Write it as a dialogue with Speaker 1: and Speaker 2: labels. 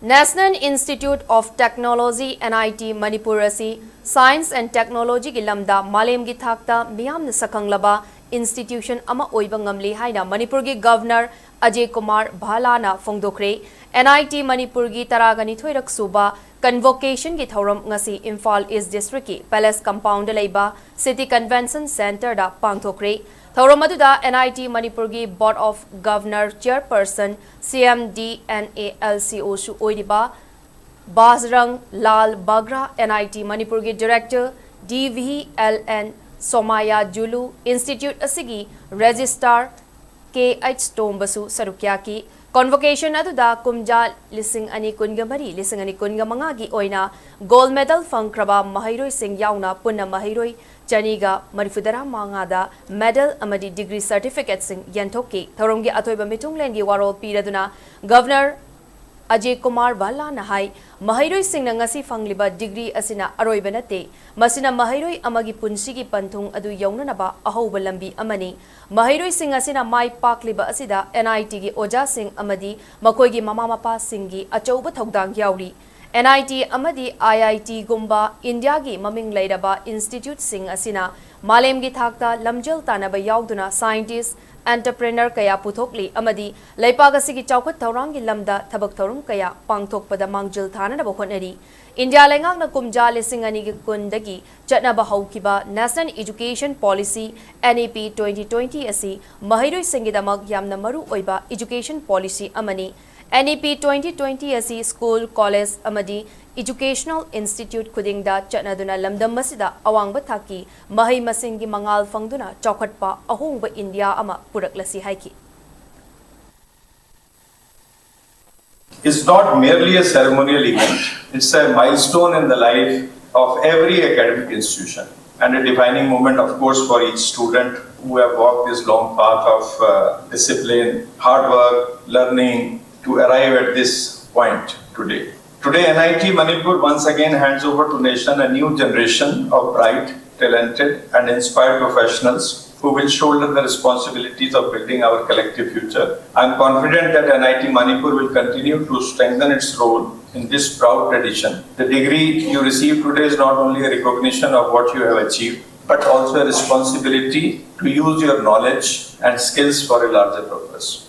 Speaker 1: National Institute of Technology NIT Manipur asi Science and Technology ki lamda Malem gi Thaakta Meeyamna Sakkhanglaba institution ama Oiba Ngamli haina Manipur gi Governor Bhalla na phongdokre NIT Manipur gi taragani thoirak suba convocation gi thoram ngasi Imphal East District ki Palace Compound leiba City Convention Center da pangthokre thoram aduda NIT Manipur gi Board of Governor Chairperson CMDNALCO su oidiba Bazrang Lal Bagra NIT Manipur gi Director DVLN Somaya Julu Institute asigi Registrar KH Tombasu Sarukyaki Convocation aduda kumja lising ani kungamari lising ani kungamanga gi oina gold medal fangkraba mahairoi sing yauna punna mahairoi Chaniga Marifudara Mangada medal amadi degree certificate sing yantoki Thoromgi Atoiba Mitunglengi Warol Piraduna Governor Bhalla Nahai Mahairoi Sing Nangasi Fangliba degree asina Aroiba Nate Masina Mahairoi Amagi Punsigi Pantung Adu Yaunanaba Ahoba Lambi Amani Mahairoi Sing asina Mai Pakliba Asida NIT gi Oja Sing Amadi Makoigi Mama Mapa Singi Achoba Thogdang Yauri NIT Amadi IIT Gumba India gi Maming Lairaba Institute Sing asina Malem gi Thaakta Lamjel Tanaba Yauduna Scientist Entrepreneur kaya puthokli amadi leipagasi gi chawkhat thaurangi lamda thabak thorum kaya pangthokpada mangjil thana na bokhonari India lengang na kumja lising ani gi kundagi chatna ba haukiba National Education Policy NEP 2020 asi mahiroi singidamak yamna maru oiba education policy amani NEP 2020 asi school college amadi Educational Institute Kudingda Chatnaduna Lamdam Masida Awangba Thaki Mahai Masingi Mangal Fangduna Chokhatpa Ahongba India Ama Puraklasi Haiki.
Speaker 2: It's not merely a ceremonial event, it's a milestone in the life of every academic institution and a defining moment, of course, for each student who have walked this long path of discipline, hard work, learning to arrive at this point today. Today, NIT Manipur once again hands over to nation a new generation of bright, talented and inspired professionals who will shoulder the responsibilities of building our collective future. I am confident that NIT Manipur will continue to strengthen its role in this proud tradition. The degree you receive today is not only a recognition of what you have achieved, but also a responsibility to use your knowledge and skills for a larger purpose.